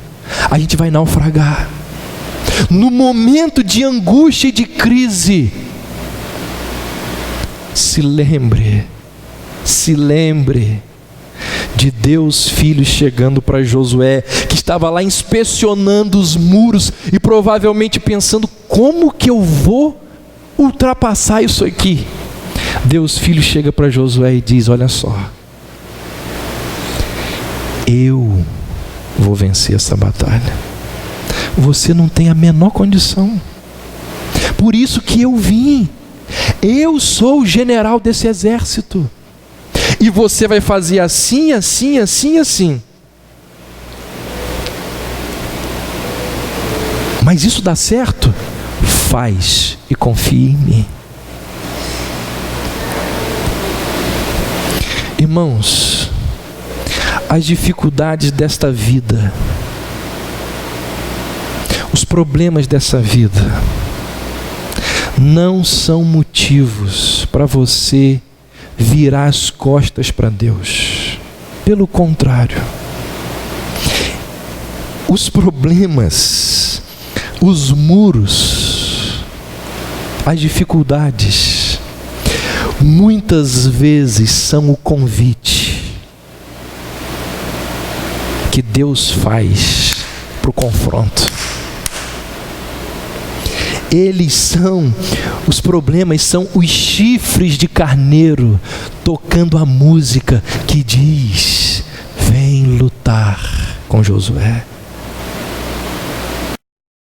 Speaker 1: a gente vai naufragar. No momento de angústia e de crise, se lembre de Deus Filho chegando para Josué, que estava lá inspecionando os muros e provavelmente pensando: como que eu vou ultrapassar isso aqui? Deus Filho chega para Josué e diz: olha só, eu vou vencer essa batalha. Você não tem a menor condição. Por isso que eu vim. Eu sou o general desse exército. E você vai fazer assim, assim, assim, assim. Mas isso dá certo? Faz e confie em mim. Irmãos, as dificuldades desta vida, os problemas dessa vida, não são motivos para você virar as costas para Deus. Pelo contrário, os problemas, os muros, as dificuldades, muitas vezes são o convite que Deus faz para o confronto. Os problemas são os chifres de carneiro tocando a música que diz: vem lutar com Josué.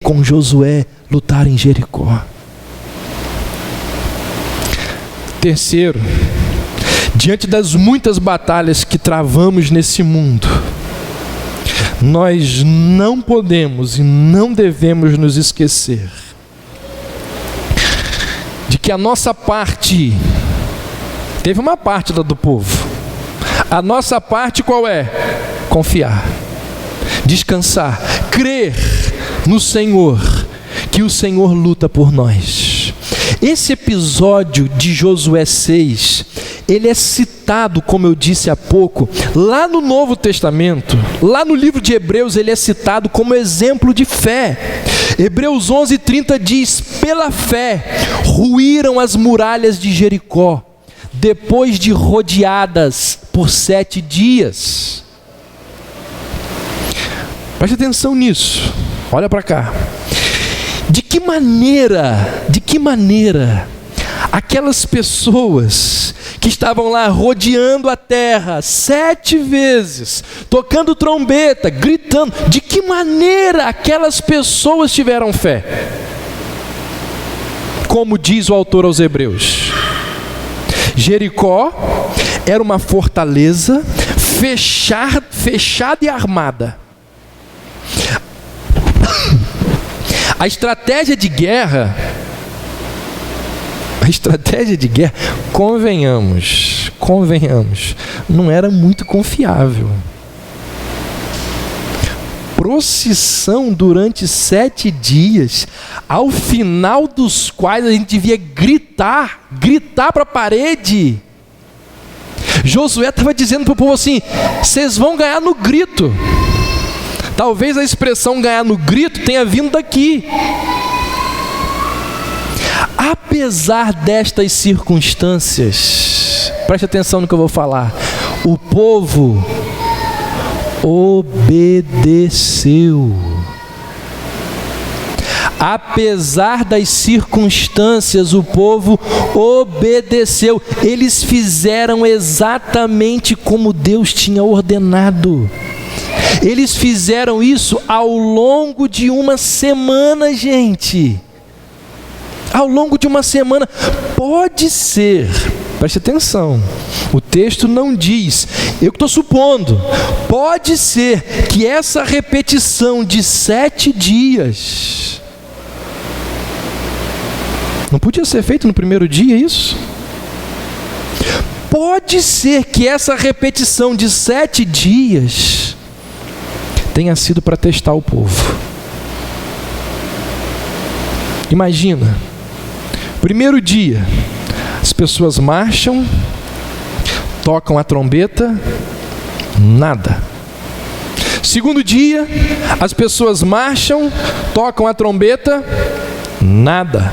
Speaker 1: Com Josué lutar em Jericó. Terceiro, diante das muitas batalhas que travamos nesse mundo, nós não podemos e não devemos nos esquecer de que a nossa parte, teve uma parte do povo, a nossa parte qual é? Confiar, descansar, crer no Senhor, que o Senhor luta por nós. Esse episódio de Josué 6 ele é citado, como eu disse há pouco, lá no Novo Testamento, lá no livro de Hebreus, ele é citado como exemplo de fé. Hebreus 11:30 diz: pela fé ruíram as muralhas de Jericó, depois de rodeadas por 7 dias. Preste atenção nisso, olha para cá. De que maneira aquelas pessoas que estavam lá rodeando a terra 7 vezes, tocando trombeta, gritando, de que maneira aquelas pessoas tiveram fé? Como diz o autor aos Hebreus, Jericó era uma fortaleza fechada e armada. A estratégia de guerra, convenhamos, não era muito confiável. Procissão durante 7 dias, ao final dos quais a gente devia gritar para a parede. Josué estava dizendo para o povo assim: vocês vão ganhar no grito. Talvez a expressão ganhar no grito tenha vindo daqui. Apesar destas circunstâncias, preste atenção no que eu vou falar, o povo obedeceu. Apesar das circunstâncias, o povo obedeceu. Eles fizeram exatamente como Deus tinha ordenado. Eles fizeram isso ao longo de uma semana, gente. Ao longo de uma semana. Pode ser, preste atenção, o texto não diz, eu que estou supondo, pode ser que essa repetição de 7 dias, não podia ser feito no primeiro dia isso? Pode ser que essa repetição de 7 dias tenha sido para testar o povo. Imagina, primeiro dia, as pessoas marcham, tocam a trombeta, nada. Segundo dia, as pessoas marcham, tocam a trombeta, nada.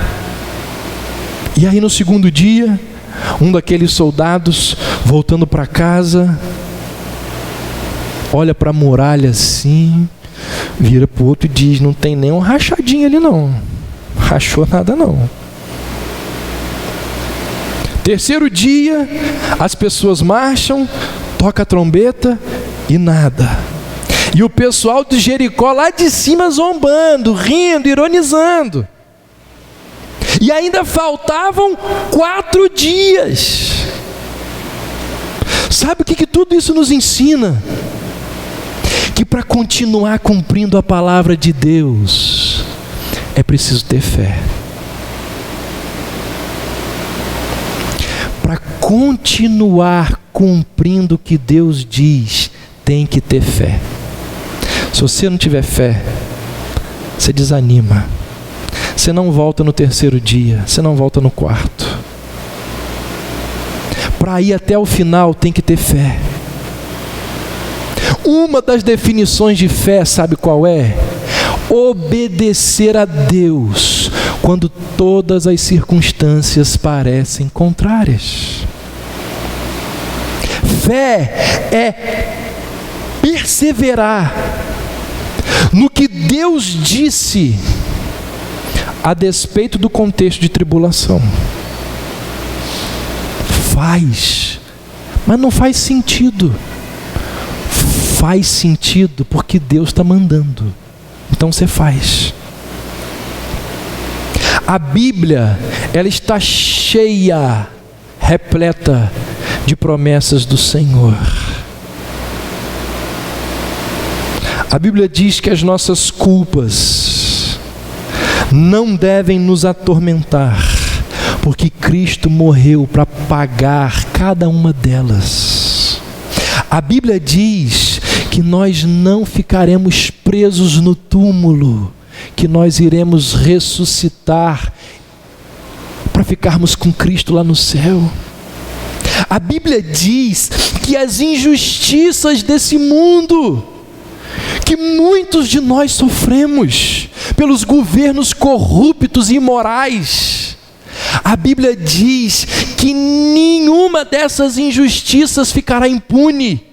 Speaker 1: E aí no segundo dia, um daqueles soldados voltando para casa, olha para a muralha assim, vira para o outro e diz: não tem nem um rachadinho ali não, rachou nada não. Terceiro dia, as pessoas marcham, toca a trombeta e nada. E o pessoal de Jericó lá de cima zombando, rindo, ironizando. E ainda faltavam 4 dias. Sabe o que tudo isso nos ensina? Que para continuar cumprindo a palavra de Deus, é preciso ter fé. Para continuar cumprindo o que Deus diz, tem que ter fé. Se você não tiver fé, você desanima. Você não volta no terceiro dia, você não volta no quarto. Para ir até o final, tem que ter fé. Uma das definições de fé, sabe qual é? Obedecer a Deus quando todas as circunstâncias parecem contrárias. Fé é perseverar no que Deus disse, a despeito do contexto de tribulação. Faz, mas não faz sentido. Faz sentido porque Deus está mandando. Então você faz. A Bíblia, ela está cheia, repleta de promessas do Senhor. A Bíblia diz que as nossas culpas não devem nos atormentar, porque Cristo morreu para pagar cada uma delas. A Bíblia diz que nós não ficaremos presos no túmulo, que nós iremos ressuscitar para ficarmos com Cristo lá no céu. A Bíblia diz que as injustiças desse mundo, que muitos de nós sofremos pelos governos corruptos e imorais, a Bíblia diz que nenhuma dessas injustiças ficará impune,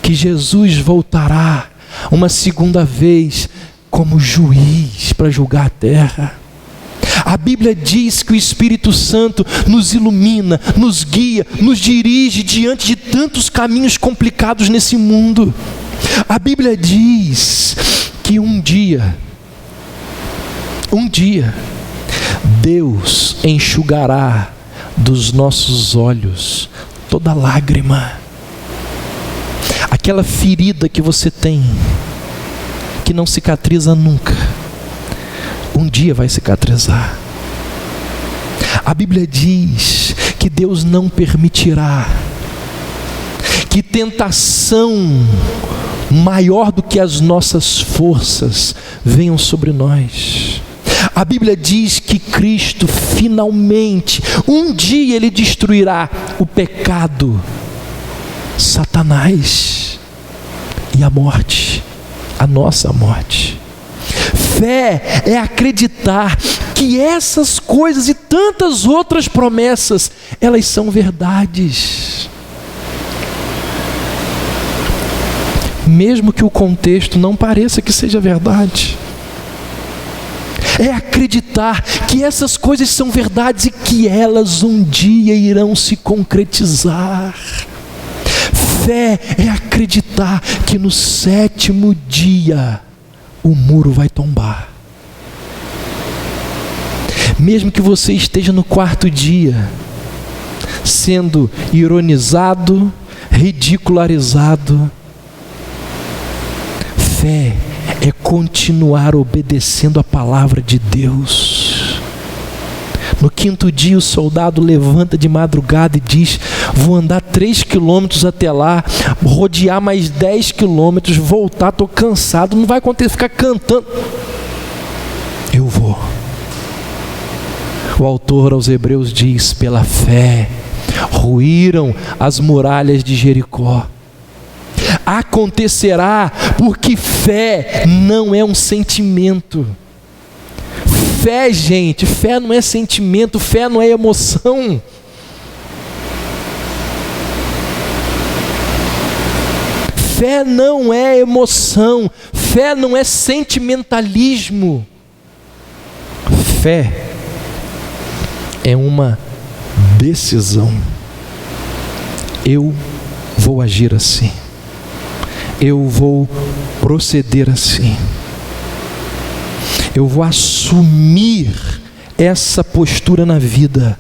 Speaker 1: que Jesus voltará uma segunda vez como juiz para julgar a terra. A Bíblia diz que o Espírito Santo nos ilumina, nos guia, nos dirige diante de tantos caminhos complicados nesse mundo. A Bíblia diz que um dia, Deus enxugará dos nossos olhos toda lágrima. Aquela ferida que você tem, que não cicatriza nunca, um dia vai cicatrizar. A Bíblia diz que Deus não permitirá que tentação maior do que as nossas forças venham sobre nós. A Bíblia diz que Cristo finalmente, um dia Ele destruirá o pecado, Satanás e a morte, a nossa morte. Fé é acreditar que essas coisas e tantas outras promessas, elas são verdades. Mesmo que o contexto não pareça que seja verdade. É acreditar que essas coisas são verdades e que elas um dia irão se concretizar. Fé é acreditar que no 7º dia o muro vai tombar. Mesmo que você esteja no 4º dia, sendo ironizado, ridicularizado, fé é continuar obedecendo a palavra de Deus. No 5º dia o soldado levanta de madrugada e diz: vou andar 3 quilômetros até lá, rodear mais 10 quilômetros, voltar, estou cansado, não vai acontecer, ficar cantando. Eu vou. O autor aos Hebreus diz: pela fé ruíram as muralhas de Jericó. Acontecerá porque fé não é um sentimento. Fé, gente, fé não é sentimento, fé não é emoção. Fé não é emoção, fé não é sentimentalismo. Fé é uma decisão. Eu vou agir assim. Eu vou proceder assim. Eu vou assumir essa postura na vida.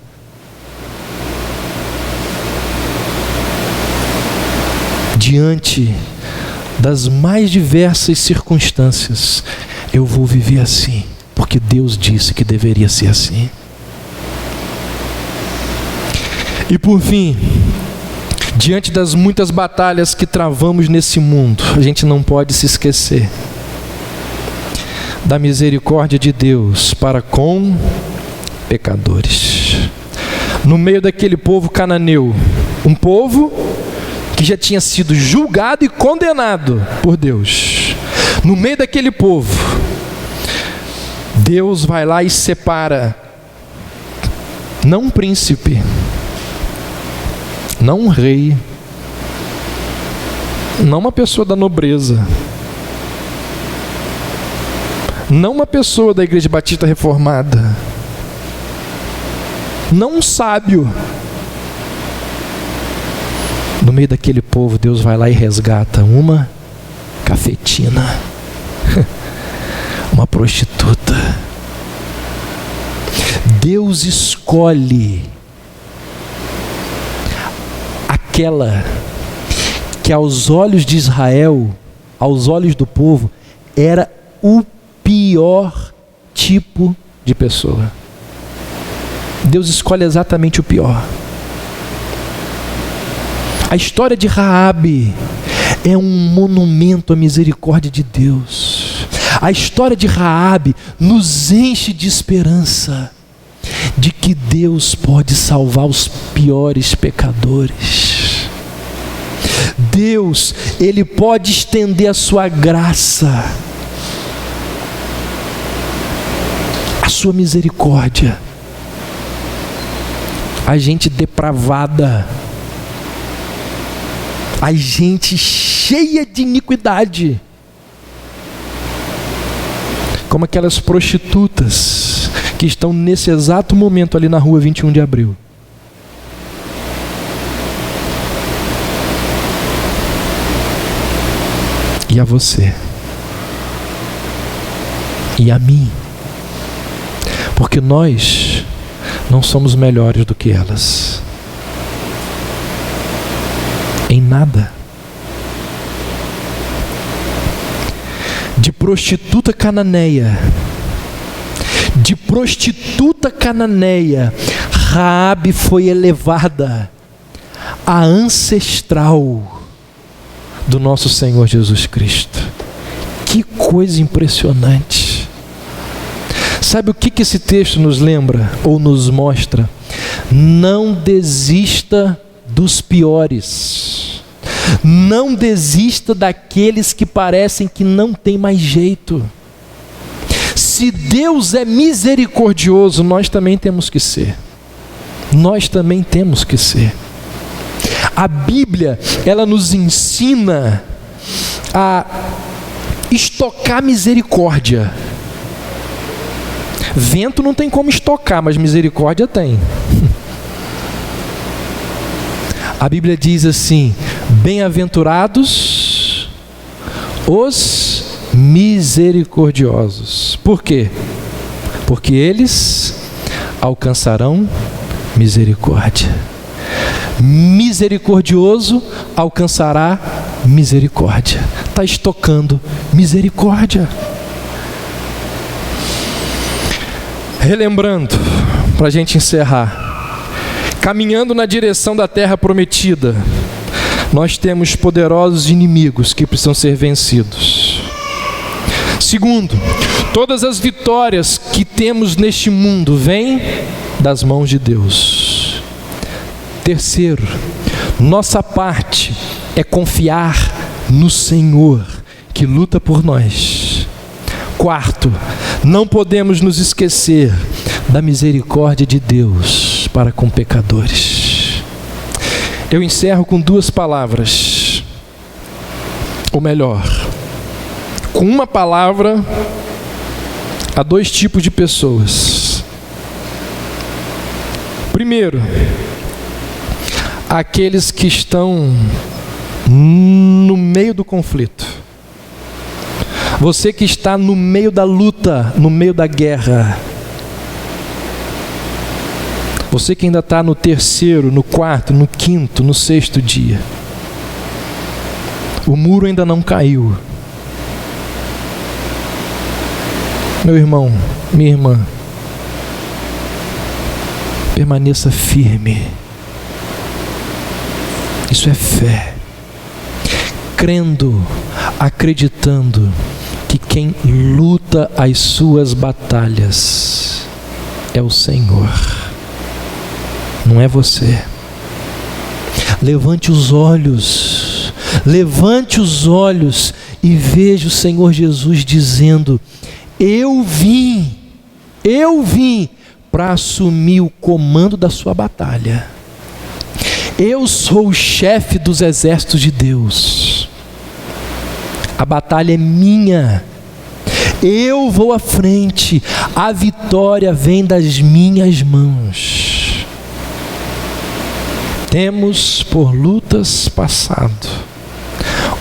Speaker 1: Diante das mais diversas circunstâncias, eu vou viver assim, porque Deus disse que deveria ser assim. E por fim, diante das muitas batalhas que travamos nesse mundo, a gente não pode se esquecer da misericórdia de Deus para com pecadores. No meio daquele povo cananeu, um povo que já tinha sido julgado e condenado por Deus. No meio daquele povo, Deus vai lá e separa, não um príncipe, não um rei, não uma pessoa da nobreza, não uma pessoa da Igreja Batista Reformada, não um sábio. No meio daquele povo, Deus vai lá e resgata uma cafetina, uma prostituta. Deus escolhe aquela que aos olhos de Israel, aos olhos do povo, era o pior tipo de pessoa. Deus escolhe exatamente o pior. A história de Raabe é um monumento à misericórdia de Deus. A história de Raabe nos enche de esperança. de que Deus pode salvar os piores pecadores. Deus, Ele pode estender a sua graça, a sua misericórdia. A gente depravada, a gente cheia de iniquidade, como aquelas prostitutas que estão nesse exato momento ali na rua 21 de abril. E a você, e a mim, porque nós não somos melhores do que elas, em nada. De prostituta cananeia, Raabe foi elevada a ancestral do nosso Senhor Jesus Cristo. Que coisa impressionante! Sabe o que esse texto nos lembra ou nos mostra? Não desista dos piores. Não desista daqueles que parecem que não tem mais jeito. Se Deus é misericordioso, nós também temos que ser. Nós também temos que ser. A Bíblia, ela nos ensina a estocar misericórdia. Vento não tem como estocar, mas misericórdia tem. A Bíblia diz assim: bem-aventurados os misericordiosos. Por quê? Porque eles alcançarão misericórdia. Misericordioso alcançará misericórdia. Está estocando misericórdia. Relembrando, para a gente encerrar, caminhando na direção da terra prometida, nós temos poderosos inimigos que precisam ser vencidos. Segundo, todas as vitórias que temos neste mundo vêm das mãos de Deus. Terceiro, nossa parte é confiar no Senhor, que luta por nós. Quarto, não podemos nos esquecer da misericórdia de Deus para com pecadores. Eu encerro com duas palavras, ou melhor, com uma palavra a dois tipos de pessoas. Primeiro, aqueles que estão no meio do conflito. Você que está no meio da luta, no meio da guerra. Você que ainda está no terceiro, no quarto, no quinto, no sexto dia. O muro ainda não caiu. Meu irmão, minha irmã, permaneça firme. Isso é fé. Crendo, acreditando que quem luta as suas batalhas é o Senhor, não é você. Levante os olhos e veja o Senhor Jesus dizendo: eu vim para assumir o comando da sua batalha. Eu sou o chefe dos exércitos de Deus. A batalha é minha. Eu vou à frente. A vitória vem das minhas mãos. Temos por lutas passado,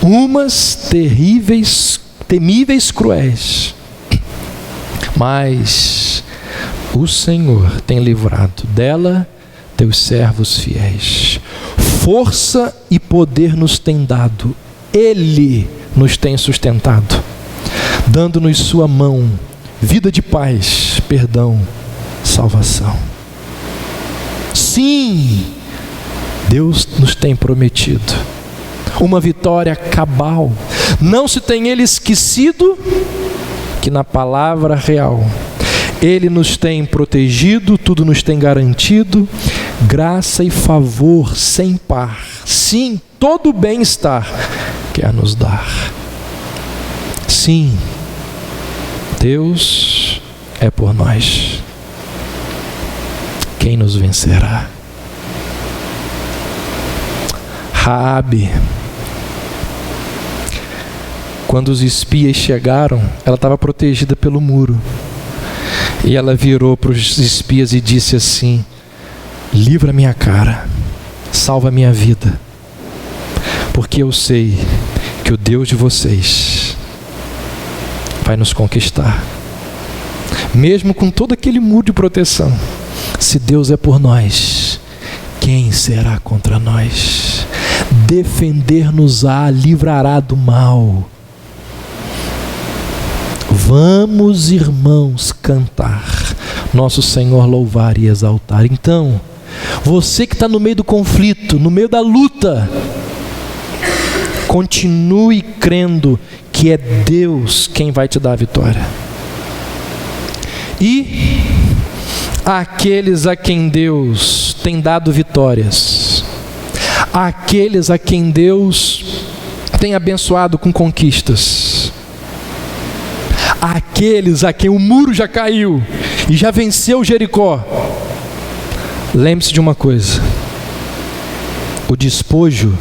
Speaker 1: umas terríveis, temíveis, cruéis, mas o Senhor tem livrado dela teus servos fiéis. Força e poder nos tem dado. Ele nos tem sustentado, dando-nos sua mão, vida de paz, perdão, salvação. Sim, Deus nos tem prometido uma vitória cabal. Não se tem ele esquecido que na palavra real Ele nos tem protegido, tudo nos tem garantido, graça e favor sem par. Sim, todo bem-estar quer nos dar. Sim, Deus é por nós. Quem nos vencerá? Raabe, quando os espias chegaram, ela estava protegida pelo muro. E ela virou para os espias e disse assim: livra minha cara, salva minha vida, porque eu sei que o Deus de vocês vai nos conquistar. Mesmo com todo aquele muro de proteção, se Deus é por nós, quem será contra nós? Defender-nos-á, livrará do mal. Vamos, irmãos, cantar, nosso Senhor louvar e exaltar. Então, você que está no meio do conflito, no meio da luta, continue crendo que é Deus quem vai te dar a vitória. E aqueles a quem Deus tem dado vitórias, aqueles a quem Deus tem abençoado com conquistas, aqueles a quem o muro já caiu e já venceu Jericó, lembre-se de uma coisa: o despojo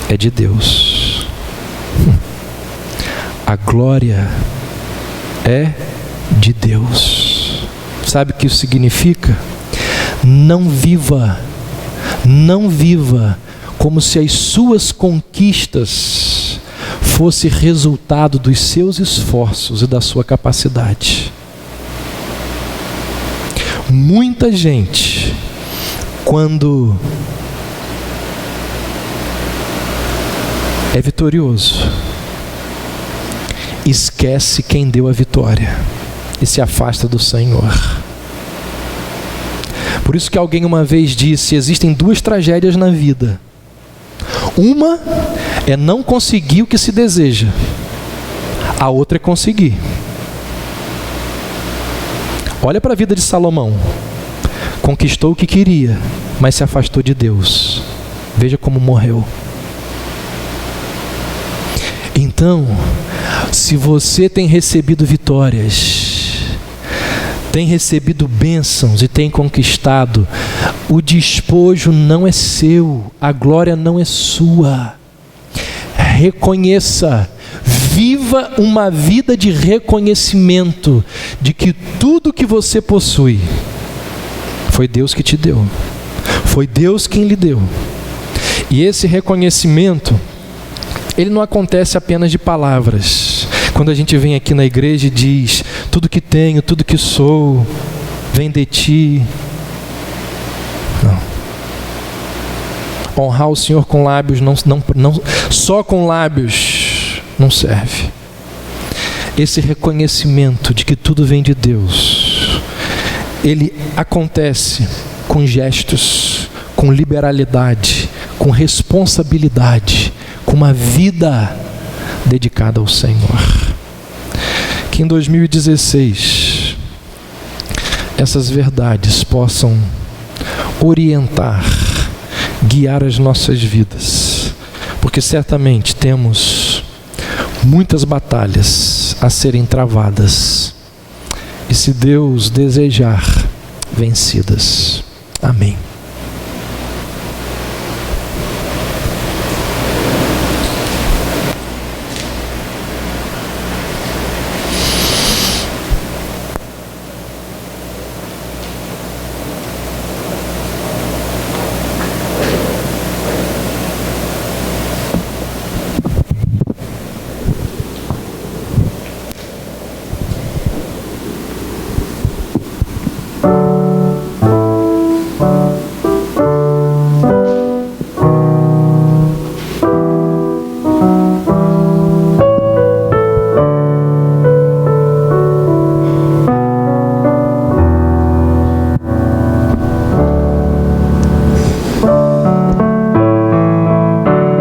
Speaker 1: é de Deus, a glória é de Deus. Sabe o que isso significa? Não viva como se as suas conquistas fosse resultado dos seus esforços e da sua capacidade. Muita gente, quando é vitorioso, esquece quem deu a vitória e se afasta do Senhor. Por isso que alguém uma vez disse: existem duas tragédias na vida. Uma é não conseguir o que se deseja, a outra é conseguir. Olha para a vida de Salomão. Conquistou o que queria, mas se afastou de Deus. Veja como morreu. Então, se você tem recebido vitórias, tem recebido bênçãos e tem conquistado, o despojo não é seu, a glória não é sua. Reconheça, viva uma vida de reconhecimento de que tudo que você possui foi Deus que te deu, foi Deus quem lhe deu. E esse reconhecimento, ele não acontece apenas de palavras. Quando a gente vem aqui na igreja e diz: tudo que tenho, tudo que sou, vem de ti. Não. Honrar o Senhor com lábios, não, só com lábios não serve. Esse reconhecimento de que tudo vem de Deus, ele acontece com gestos, com liberalidade, com responsabilidade, com uma vida dedicada ao Senhor. Que em 2016 essas verdades possam orientar, guiar as nossas vidas, porque certamente temos muitas batalhas a serem travadas e, se Deus desejar, vencidas. Amém.